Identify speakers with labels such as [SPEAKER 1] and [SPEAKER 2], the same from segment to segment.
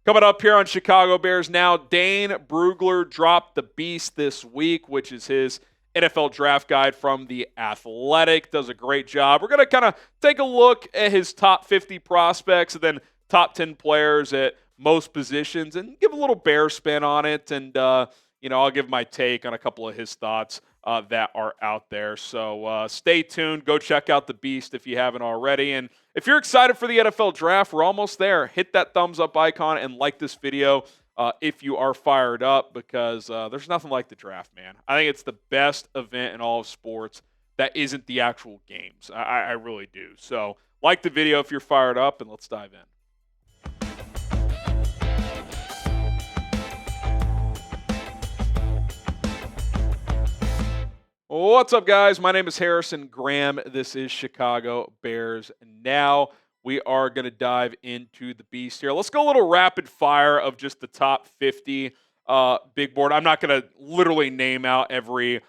[SPEAKER 1] Coming up here on Chicago Bears Now, Dane Brugler dropped the Beast this week, which is his NFL draft guide from The Athletic. Does a great job. We're going to kind of take a look at his top 50 prospects and then top 10 players at most positions and give a little Bear spin on it. And, I'll give my take on a couple of his thoughts that are out there. So stay tuned. Go check out The Beast if you haven't already. And if you're excited for the NFL draft, we're almost there. Hit that thumbs up icon and like this video if you are fired up, because there's nothing like the draft, man. I think it's the best event in all of sports that isn't the actual games. I really do. So like the video if you're fired up, and let's dive in. What's up, guys? My name is Harrison Graham. This is Chicago Bears Now. We are going to dive into the beast here. Let's go a little rapid fire of just the top 50 big board. I'm not going to literally name out every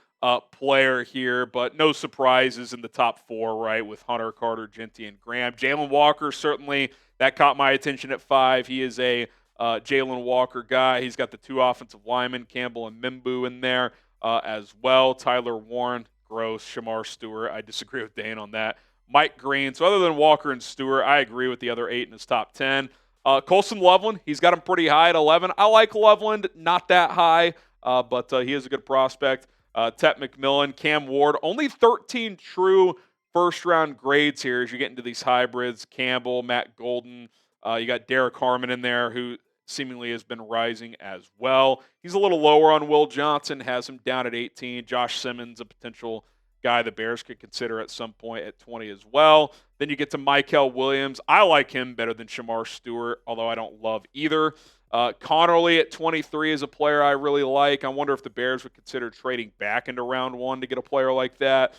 [SPEAKER 1] player here, but no surprises in the top 4, right, with Hunter, Carter, Jeanty, and Graham. Jalen Walker, certainly, that caught my attention at 5. He is a Jalen Walker guy. He's got the 2 offensive linemen, Campbell and Mimbu, in there. As well. Tyler Warren, gross. Shamar Stewart, I disagree with Dane on that. Mike Green. So other than Walker and Stewart, I agree with the other 8 in his top 10. Colston Loveland, he's got him pretty high at 11. I like Loveland, not that high, but he is a good prospect. Tet McMillan, Cam Ward, only 13 true first-round grades here as you get into these hybrids. Campbell, Matt Golden. You got Derek Harmon in there, who seemingly has been rising as well. He's a little lower on Will Johnson, has him down at 18. Josh Simmons, a potential guy the Bears could consider at some point at 20 as well. Then you get to Mykel Williams. I like him better than Shamar Stewart, although I don't love either. Connerly at 23 is a player I really like. I wonder if the Bears would consider trading back into round 1 to get a player like that.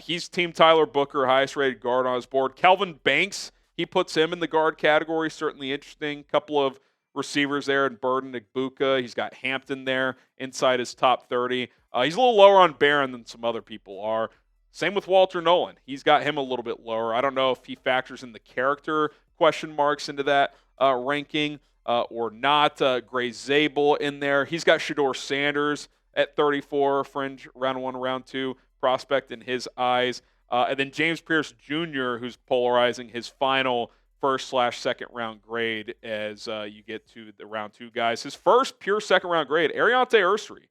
[SPEAKER 1] He's Team Tyler Booker, highest rated guard on his board. Kelvin Banks, he puts him in the guard category, certainly interesting. Couple of receivers there in Burden, Igbuka. He's got Hampton there inside his top 30. He's a little lower on Barron than some other people are. Same with Walter Nolan. He's got him a little bit lower. I don't know if he factors in the character question marks into that ranking or not. Gray Zabel in there. He's got Shedeur Sanders at 34, fringe round 1, round 2 prospect in his eyes. And then James Pierce Jr., who's polarizing his final first/second round grade as you get to the round 2 guys. His first pure second round grade, Ariante Ursary,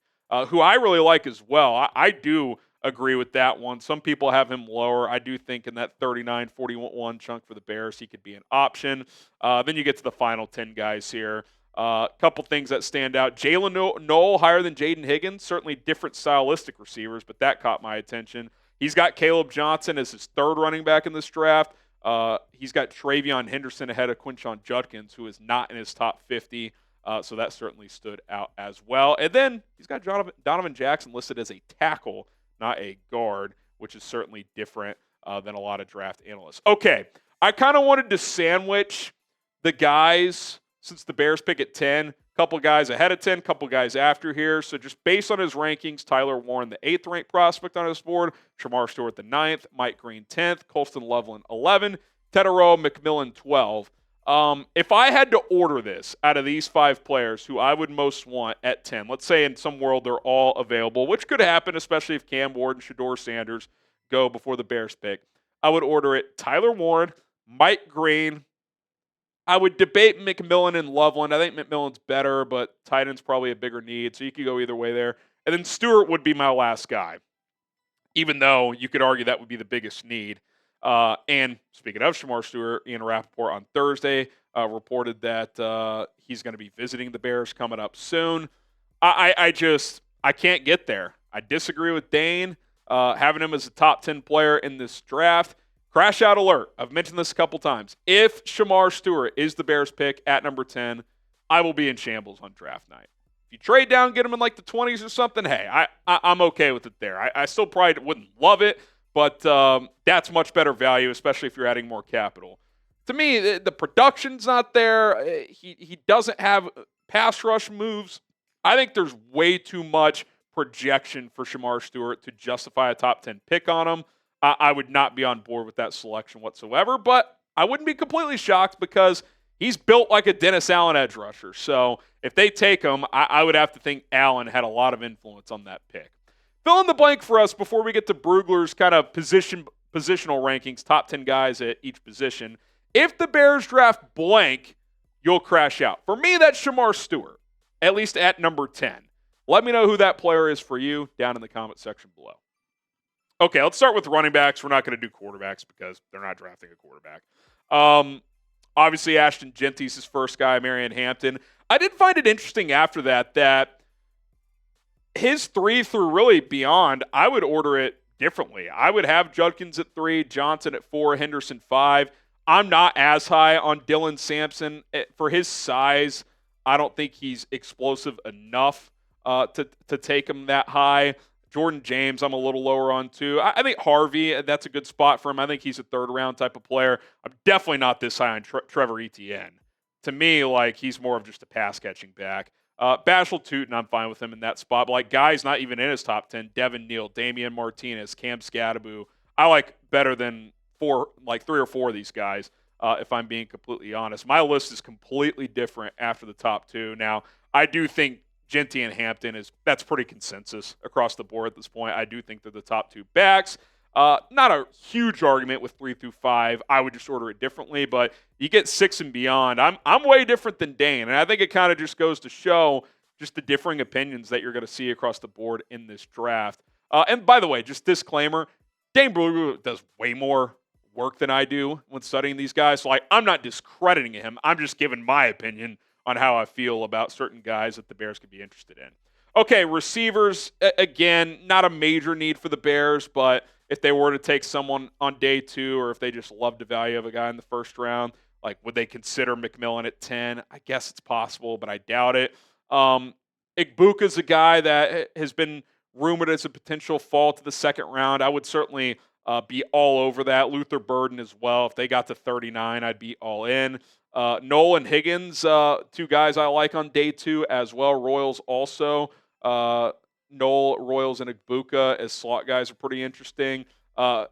[SPEAKER 1] who I really like as well. I do agree with that one. Some people have him lower. I do think in that 39-41 chunk for the Bears, he could be an option. Then you get to the final 10 guys here. A couple things that stand out. Jalen Noel higher than Jaden Higgins. Certainly different stylistic receivers, but that caught my attention. He's got Caleb Johnson as his 3rd running back in this draft. He's got Travion Henderson ahead of Quinshon Judkins, who is not in his top 50. So that certainly stood out as well. And then he's got Donovan Jackson listed as a tackle, not a guard, which is certainly different than a lot of draft analysts. Okay, I kind of wanted to sandwich the guys since the Bears pick at 10. Couple guys ahead of 10, couple guys after here. So just based on his rankings, Tyler Warren, the 8th ranked prospect on his board, Shamar Stewart, the 9th, Mike Green, 10th, Colston Loveland, 11, Tetairoa, McMillan, 12. If I had to order this out of these 5 players who I would most want at 10, let's say in some world they're all available, which could happen, especially if Cam Ward and Shedeur Sanders go before the Bears pick, I would order it Tyler Warren, Mike Green. I would debate McMillan and Loveland. I think McMillan's better, but tight end's probably a bigger need, so you could go either way there. And then Stewart would be my last guy, even though you could argue that would be the biggest need. And speaking of Shamar Stewart, Ian Rappaport on Thursday reported that he's going to be visiting the Bears coming up soon. I can't get there. I disagree with Dane having him as a top 10 player in this draft. Crash out alert. I've mentioned this a couple times. If Shamar Stewart is the Bears pick at number 10, I will be in shambles on draft night. If you trade down, get him in like the 20s or something, hey, I'm okay with it there. I still probably wouldn't love it, but that's much better value, especially if you're adding more capital. To me, the production's not there. He doesn't have pass rush moves. I think there's way too much projection for Shamar Stewart to justify a top 10 pick on him. I would not be on board with that selection whatsoever, but I wouldn't be completely shocked because he's built like a Dennis Allen edge rusher. So if they take him, I would have to think Allen had a lot of influence on that pick. Fill in the blank for us before we get to Brugler's kind of positional rankings, top 10 guys at each position. If the Bears draft blank, you'll crash out. For me, that's Shamar Stewart, at least at number 10. Let me know who that player is for you down in the comment section below. Okay, let's start with running backs. We're not going to do quarterbacks because they're not drafting a quarterback. Obviously, Ashton Jeanty's his first guy, Marion Hampton. I did find it interesting after that his 3 through really beyond, I would order it differently. I would have Judkins at 3, Johnson at 4, Henderson 5. I'm not as high on Dylan Sampson. For his size, I don't think he's explosive enough to take him that high. Jordan James, I'm a little lower on too. I think Harvey, that's a good spot for him. I think he's a third-round type of player. I'm definitely not this high on Trevor Etienne. To me, like, he's more of just a pass-catching back. Bashal Tootin, I'm fine with him in that spot. But, like, guys not even in his top 10, Devin Neal, Damian Martinez, Cam Scadaboo, I like better than 3 or 4 of these guys, if I'm being completely honest. My list is completely different after the top 2. Now, I do think Jeanty and Hampton that's pretty consensus across the board at this point. I do think they're the top 2 backs. Not a huge argument with 3 through 5. I would just order it differently, but you get 6 and beyond. I'm way different than Dane, and I think it kind of just goes to show just the differing opinions that you're going to see across the board in this draft. And by the way, just disclaimer, Dane Brugler does way more work than I do when studying these guys. So, I'm not discrediting him. I'm just giving my opinion on how I feel about certain guys that the Bears could be interested in. Okay, receivers, again, not a major need for the Bears, but if they were to take someone on day 2 or if they just loved the value of a guy in the first round, would they consider McMillan at 10? I guess it's possible, but I doubt it. Igbuka's a guy that has been rumored as a potential fall to the second round. I would certainly be all over that. Luther Burden as well. If they got to 39, I'd be all in. Nolan Higgins, 2 guys I like on day 2 as well. Royals also. Noel, Royals, and Igbuka as slot guys are pretty interesting.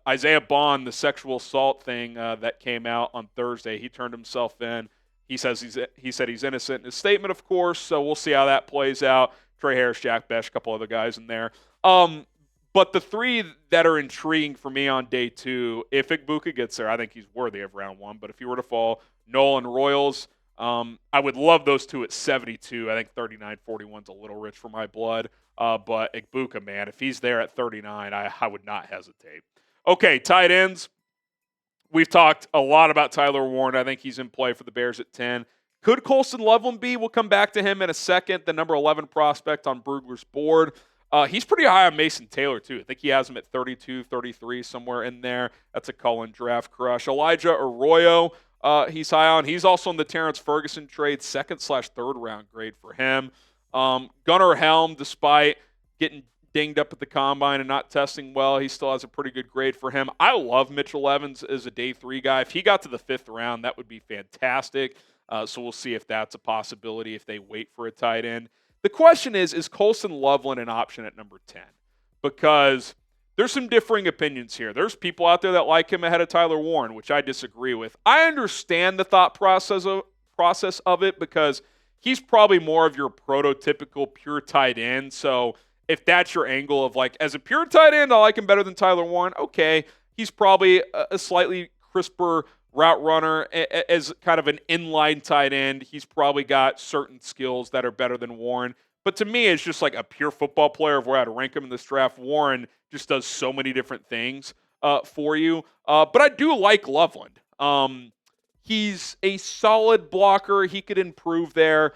[SPEAKER 1] Isaiah Bond, the sexual assault thing that came out on Thursday, he turned himself in. He said he's innocent in his statement, of course, so we'll see how that plays out. Trey Harris, Jack Besh, a couple other guys in there. But the 3 that are intriguing for me on day 2, if Igbuka gets there, I think he's worthy of round 1. But if he were to fall, Noel and Royals, I would love those 2 at 72. I think 39-41's a little rich for my blood. But Igbuka, man, if he's there at 39, I would not hesitate. Okay, tight ends. We've talked a lot about Tyler Warren. I think he's in play for the Bears at 10. Could Colston Loveland be? We'll come back to him in a second. The number 11 prospect on Brugler's board. He's pretty high on Mason Taylor, too. I think he has him at 32, 33, somewhere in there. That's a Cullen draft crush. Elijah Arroyo, he's high on. He's also in the Terrence Ferguson trade, 2nd/3rd round grade for him. Gunnar Helm, despite getting dinged up at the combine and not testing well, he still has a pretty good grade for him. I love Mitchell Evans as a day 3 guy. If he got to the 5th round, that would be fantastic. So we'll see if that's a possibility if they wait for a tight end. The question is Colston Loveland an option at number 10? Because there's some differing opinions here. There's people out there that like him ahead of Tyler Warren, which I disagree with. I understand the thought process of it because he's probably more of your prototypical pure tight end. So if that's your angle of as a pure tight end, I like him better than Tyler Warren. Okay, he's probably a slightly crisper route runner. As kind of an inline tight end, he's probably got certain skills that are better than Warren. But to me, it's just a pure football player of where I'd rank him in this draft. Warren just does so many different things for you. But I do like Loveland. He's a solid blocker. He could improve there.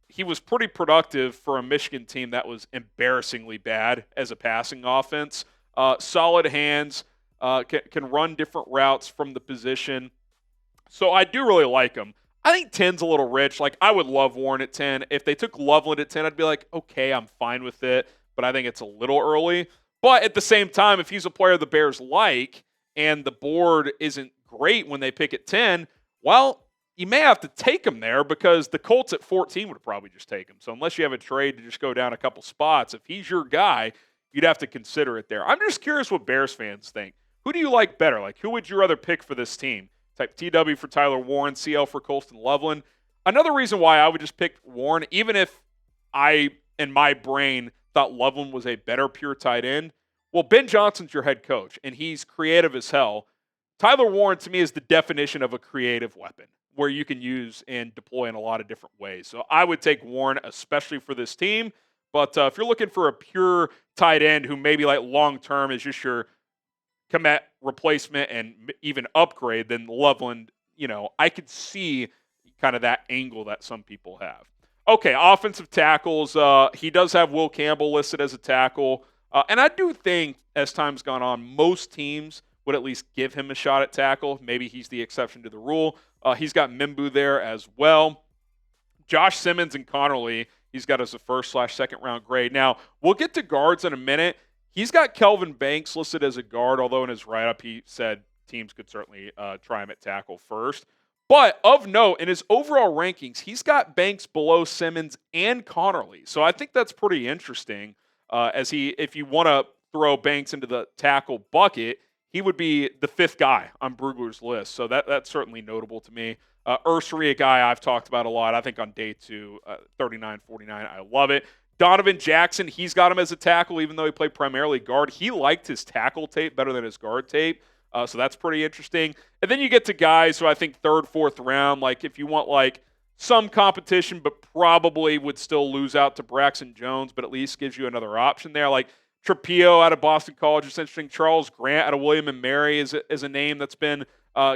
[SPEAKER 1] He was pretty productive for a Michigan team that was embarrassingly bad as a passing offense. Solid hands, can run different routes from the position. So I do really like him. I think 10's a little rich. I would love Warren at 10. If they took Loveland at 10, I'd be okay, I'm fine with it. But I think it's a little early. But at the same time, if he's a player the Bears like and the board isn't great when they pick at 10, well, you may have to take him there because the Colts at 14 would probably just take him. So unless you have a trade to just go down a couple spots, if he's your guy, you'd have to consider it there. I'm just curious what Bears fans think. Who do you like better? Who would you rather pick for this team? Type TW for Tyler Warren, CL for Colston Loveland. Another reason why I would just pick Warren, even if I, in my brain, thought Loveland was a better pure tight end. Well, Ben Johnson's your head coach, and he's creative as hell. Tyler Warren, to me, is the definition of a creative weapon where you can use and deploy in a lot of different ways. So I would take Warren, especially for this team. But if you're looking for a pure tight end who maybe like long-term is just your Komet replacement and even upgrade, then Loveland, I could see kind of that angle that some people have. Okay, offensive tackles. He does have Will Campbell listed as a tackle. And I do think, as time's gone on, most teams would at least give him a shot at tackle. Maybe he's the exception to the rule. He's got Mimbu there as well. Josh Simmons and Connerly, he's got as a first/second round grade. Now, we'll get to guards in a minute. He's got Kelvin Banks listed as a guard, although in his write-up he said teams could certainly try him at tackle first. But of note, in his overall rankings, he's got Banks below Simmons and Connerly. So I think that's pretty interesting. If you want to throw Banks into the tackle bucket, he would be the fifth guy on Brugler's list. So that's certainly notable to me. Ursary, a guy I've talked about a lot, I think on day 2, 39-49. I love it. Donovan Jackson, he's got him as a tackle, even though he played primarily guard. He liked his tackle tape better than his guard tape. So that's pretty interesting. And then you get to guys who I think 3rd, 4th round, like if you want like some competition, but probably would still lose out to Braxton Jones, but at least gives you another option there. Like Trapio out of Boston College is interesting. Charles Grant out of William & Mary is a name that's been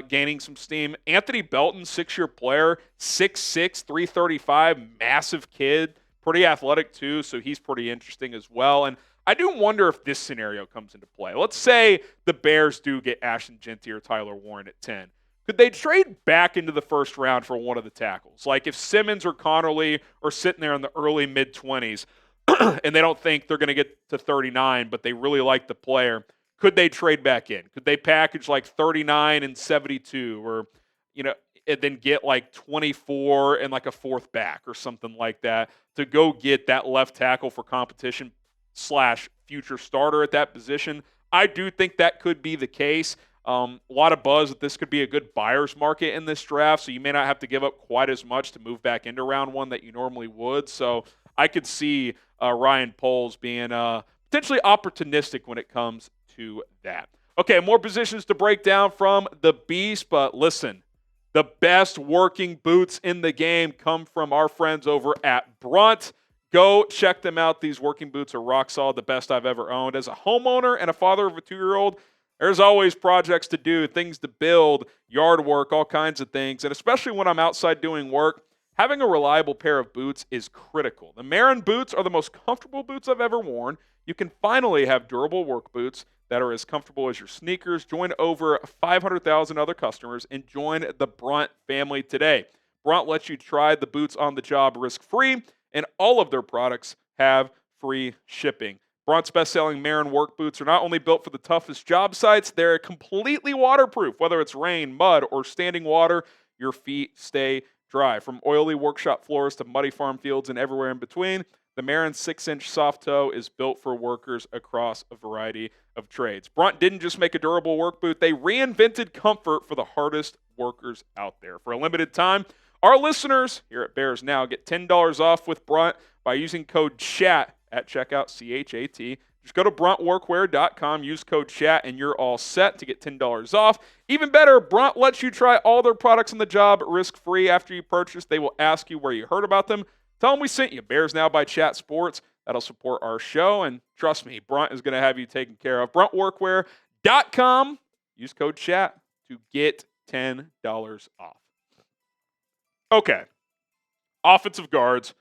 [SPEAKER 1] gaining some steam. Anthony Belton, 6-year player, 6'6", 335, massive kid, pretty athletic too, so he's pretty interesting as well. And I do wonder if this scenario comes into play. Let's say the Bears do get Ashton Jeanty or Tyler Warren at 10. Could they trade back into the first round for one of the tackles? Like if Simmons or Connerly are sitting there in the early mid-20s and they don't think they're going to get to 39, but they really like the player, could they trade back in? Could they package like 39 and 72 or, and then get like 24 and like a 4th back or something like that to go get that left tackle for competition / future starter at that position? I do think that could be the case. A lot of buzz that this could be a good buyer's market in this draft, so you may not have to give up quite as much to move back into round 1 that you normally would. So I could see Ryan Poles being potentially opportunistic when it comes to that. Okay, more positions to break down from the Beast, but listen, the best working boots in the game come from our friends over at Brunt. Go check them out. These working boots are rock solid, the best I've ever owned. As a homeowner and a father of a 2-year-old, there's always projects to do, things to build, yard work, all kinds of things. And especially when I'm outside doing work, having a reliable pair of boots is critical. The Marin boots are the most comfortable boots I've ever worn. You can finally have durable work boots that are as comfortable as your sneakers. Join over 500,000 other customers and join the Brunt family today. Brunt lets you try the boots on the job risk-free, and all of their products have free shipping. Brunt's best-selling Marin work boots are not only built for the toughest job sites, they're completely waterproof. Whether it's rain, mud, or standing water, your feet stay dry. From oily workshop floors to muddy farm fields and everywhere in between, the Marin 6-inch soft toe is built for workers across a variety of trades. Brunt didn't just make a durable work boot, they reinvented comfort for the hardest workers out there. For a limited time, our listeners here at Bears Now get $10 off with Brunt by using code CHAT at checkout, CHAT. Just go to bruntworkwear.com, use code CHAT, and you're all set to get $10 off. Even better, Brunt lets you try all their products on the job risk-free. After you purchase, they will ask you where you heard about them. Tell them we sent you. Bears Now by Chat Sports. That'll support our show, and trust me, Brunt is going to have you taken care of. bruntworkwear.com. Use code CHAT to get $10 off. Okay, offensive guards.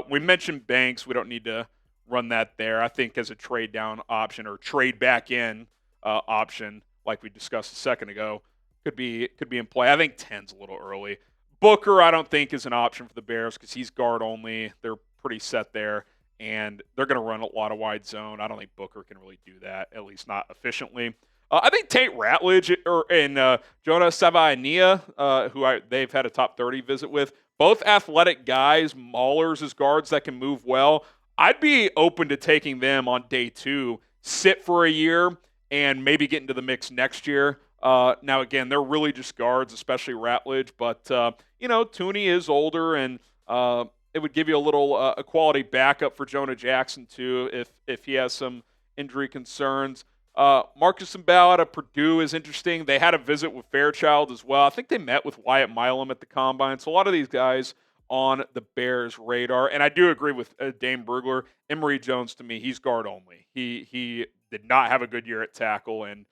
[SPEAKER 1] We mentioned Banks. We don't need to run that there. I think as a trade down option or trade back in option, like we discussed a second ago, could be in play. I think 10's a little early. Booker, I don't think is an option for the Bears because he's guard only. They're pretty set there, and they're going to run a lot of wide zone. I don't think Booker can really do that, at least not efficiently. I think Tate Ratledge and Jonah Savainia, who they've had a top 30 visit with, both athletic guys, maulers as guards that can move well. I'd be open to taking them on day 2, sit for a year, and maybe get into the mix next year. Now, again, they're really just guards, especially Ratledge. But, Tooney is older, and it would give you a little a quality backup for Jonah Jackson, too, if he has some injury concerns. Marcus Mbao out of Purdue is interesting. They had a visit with Fairchild as well. I think they met with Wyatt Milam at the Combine. So a lot of these guys on the Bears' radar. And I do agree with Dane Brugler. Emory Jones, to me, he's guard only. He did not have a good year at tackle, and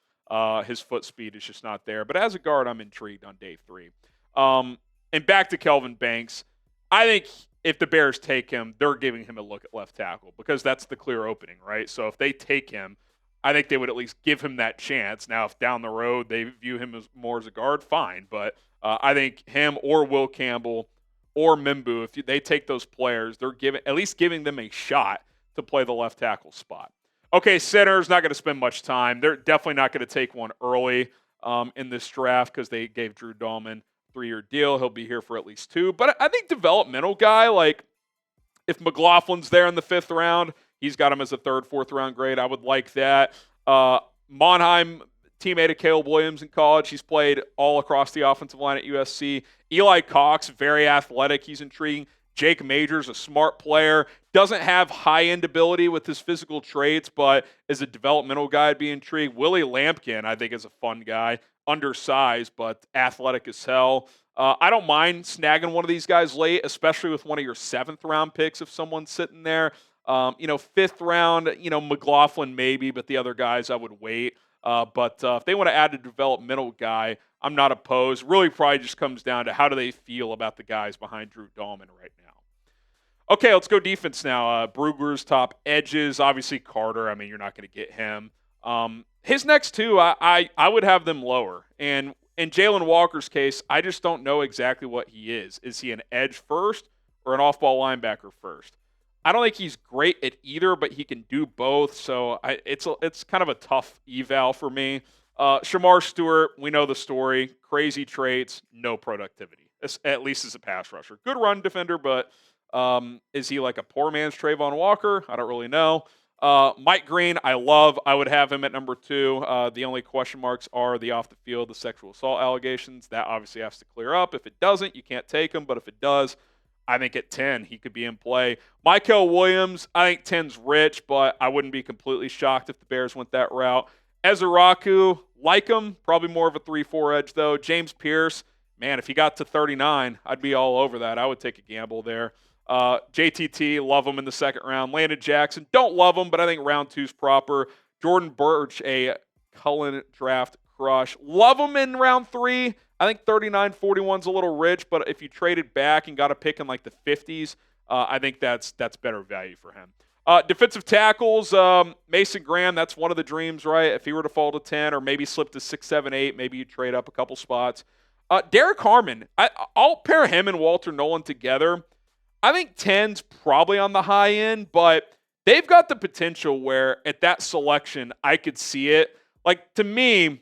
[SPEAKER 1] his foot speed is just not there. But as a guard, I'm intrigued on day 3. And back to Kelvin Banks. I think if the Bears take him, they're giving him a look at left tackle because that's the clear opening, right? So if they take him, I think they would at least give him that chance. Now, if down the road they view him as more as a guard, fine. But I think him or Will Campbell or Mimbu, if they take those players, they're at least giving them a shot to play the left tackle spot. Okay, center's not going to spend much time. They're definitely not going to take one early in this draft because they gave Drew Dahlman a 3-year deal. He'll be here for at least 2. But I think developmental guy, like if McLaughlin's there in the 5th round, he's got him as a 3rd, 4th round grade. I would like that. Monheim, teammate of Caleb Williams in college. He's played all across the offensive line at USC. Eli Cox, very athletic. He's intriguing. Jake Majors, a smart player. Doesn't have high-end ability with his physical traits, but is a developmental guy. I'd be intrigued. Willie Lampkin, I think, is a fun guy. Undersized, but athletic as hell. I don't mind snagging one of these guys late, especially with one of your 7th-round picks if someone's sitting there. 5th round, McLaughlin maybe, but the other guys I would wait. But if they want to add a developmental guy, I'm not opposed. Really probably just comes down to how do they feel about the guys behind Drew Dahlman right now. Okay, let's go defense now. Brugler's top edges, obviously Carter. I mean, you're not going to get him. His next 2, I would have them lower. And in Jalen Walker's case, I just don't know exactly what he is. Is he an edge first or an off-ball linebacker first? I don't think he's great at either, but he can do both. So it's kind of a tough eval for me. Shamar Stewart, we know the story. Crazy traits, no productivity, at least as a pass rusher. Good run defender, but is he like a poor man's Trayvon Walker? I don't really know. Mike Green, I love. I would have him at number 2. The only question marks are the off the field, the sexual assault allegations. That obviously has to clear up. If it doesn't, you can't take him. But if it does, I think at 10, he could be in play. Michael Williams, I think 10's rich, but I wouldn't be completely shocked if the Bears went that route. Ezeraku, like him, probably more of a 3-4 edge, though. James Pierce, man, if he got to 39, I'd be all over that. I would take a gamble there. JTT, love him in the 2nd round. Landon Jackson, don't love him, but I think round 2's proper. Jordan Birch, a Cullen draft crush. Love him in round 3. I think 39-41's a little rich, but if you traded back and got a pick in like the 50s, I think that's better value for him. Defensive tackles, Mason Graham, that's one of the dreams, right? If he were to fall to 10 or maybe slip to 6, 7, 8, maybe you trade up a couple spots. Derek Harmon, I'll pair him and Walter Nolan together. I think 10's probably on the high end, but they've got the potential where at that selection, I could see it. Like, to me,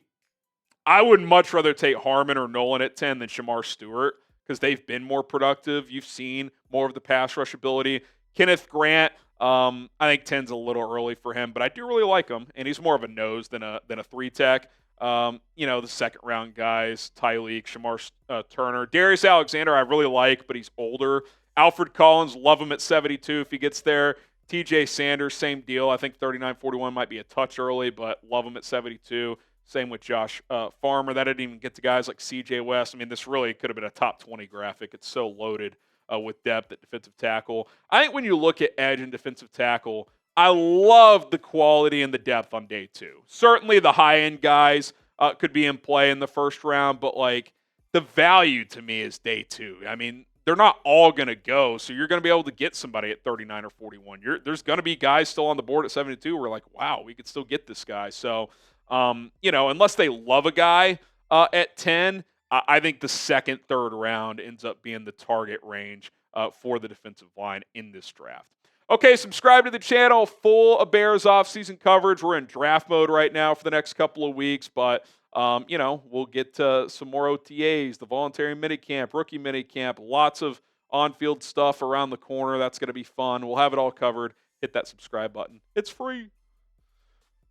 [SPEAKER 1] I would much rather take Harmon or Nolan at 10 than Shamar Stewart because they've been more productive. You've seen more of the pass rush ability. Kenneth Grant, I think 10's a little early for him, but I do really like him, and he's more of a nose than a 3-tech. The 2nd round guys, Tyleek, Shamar Turner. Darius Alexander I really like, but he's older. Alfred Collins, love him at 72 if he gets there. TJ Sanders, same deal. I think 39-41 might be a touch early, but love him at 72. Same with Josh Farmer. That didn't even get to guys like CJ West. I mean, this really could have been a top 20 graphic. It's so loaded with depth at defensive tackle. I think when you look at edge and defensive tackle, I love the quality and the depth on day 2. Certainly the high-end guys could be in play in the 1st round, but like the value to me is day 2. I mean, they're not all going to go, so you're going to be able to get somebody at 39 or 41. There's going to be guys still on the board at 72 who are like, wow, we could still get this guy. So, unless they love a guy at 10, I think the 2nd, 3rd round ends up being the target range for the defensive line in this draft. Okay, subscribe to the channel. Full of Bears offseason coverage. We're in draft mode right now for the next couple of weeks, but we'll get to some more OTAs, the voluntary minicamp, rookie minicamp, lots of on-field stuff around the corner. That's going to be fun. We'll have it all covered. Hit that subscribe button. It's free.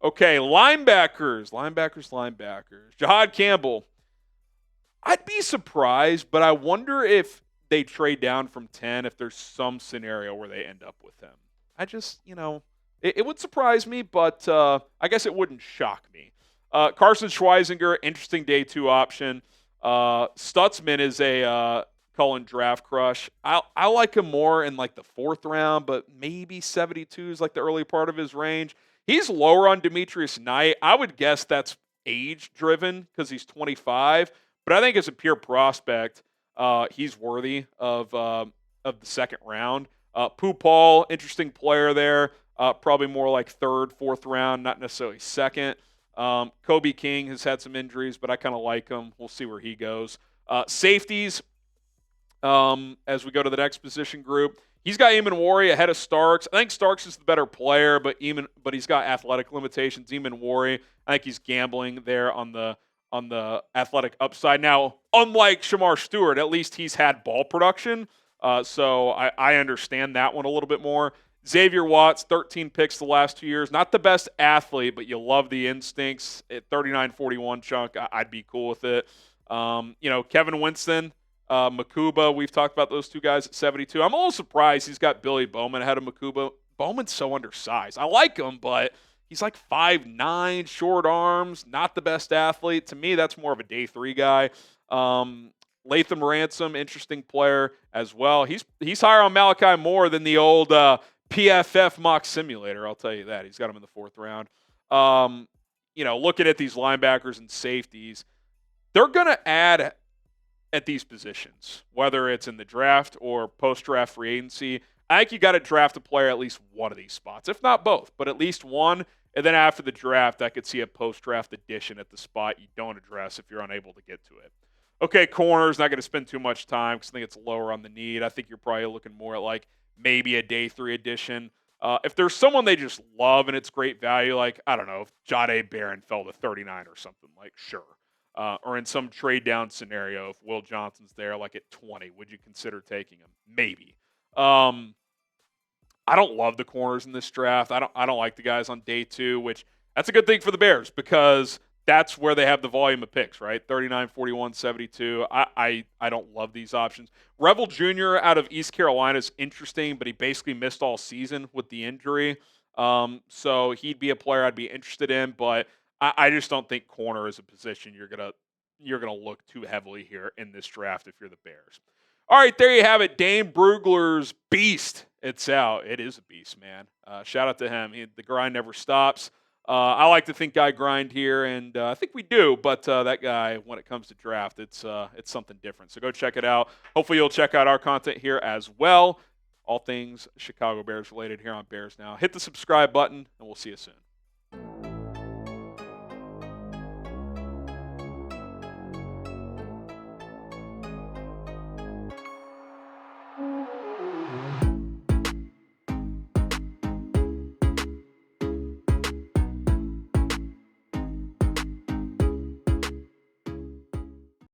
[SPEAKER 1] Okay, linebackers. Jahad Campbell. I'd be surprised, but I wonder if they trade down from 10 if there's some scenario where they end up with him. I just, it would surprise me, but I guess it wouldn't shock me. Carson Schweisinger, interesting day 2 option. Stutzman is a Cullen draft crush. I like him more in like the 4th round, but maybe 72 is like the early part of his range. He's lower on Demetrius Knight. I would guess that's age driven because he's 25. But I think as a pure prospect, he's worthy of the 2nd round. Pooh Paul, interesting player there. Probably more like 3rd, 4th round, not necessarily 2nd. Kobe King has had some injuries, but I kind of like him. We'll see where he goes. Safeties, as we go to the next position group, he's got Eamon Warry ahead of Starks. I think Starks is the better player, but he's got athletic limitations. Eamon Warry, I think he's gambling there on the athletic upside. Now, unlike Shamar Stewart, at least he's had ball production, so I understand that one a little bit more. Xavier Watts, 13 picks the last 2 years. Not the best athlete, but you love the instincts. At 39-41 chunk, I'd be cool with it. Kevin Winston, Makuba, we've talked about those 2 guys at 72. I'm a little surprised he's got Billy Bowman ahead of Makuba. Bowman's so undersized. I like him, but he's like 5'9", short arms, not the best athlete. To me, that's more of a day 3 guy. Latham Ransom, interesting player as well. He's higher on Malachi Moore than the old PFF mock simulator, I'll tell you that. He's got him in the 4th round. Looking at these linebackers and safeties, they're going to add at these positions, whether it's in the draft or post-draft free agency. I think you got to draft a player at least one of these spots, if not both, but at least one. And then after the draft, I could see a post-draft addition at the spot you don't address if you're unable to get to it. Okay, corners, not going to spend too much time because I think it's lower on the need. I think you're probably looking more at like maybe a day 3 addition. If there's someone they just love and it's great value, like, I don't know, if Jahdae Barron fell to 39 or something, like, sure. Or in some trade down scenario, if Will Johnson's there, like at 20, would you consider taking him? Maybe. I don't love the corners in this draft. I don't like the guys on day 2, which that's a good thing for the Bears because that's where they have the volume of picks, right? 39, 41, 72. I don't love these options. Revel Jr. out of East Carolina is interesting, but he basically missed all season with the injury. So he'd be a player I'd be interested in, but I just don't think corner is a position you're gonna look too heavily here in this draft if you're the Bears. All right, there you have it. Dane Brugler's beast. It's out. It is a beast, man. Shout out to him. The grind never stops. I like to think I grind here, and I think we do. But that guy, when it comes to draft, it's something different. So go check it out. Hopefully you'll check out our content here as well. All things Chicago Bears related here on Bears Now. Hit the subscribe button, and we'll see you soon.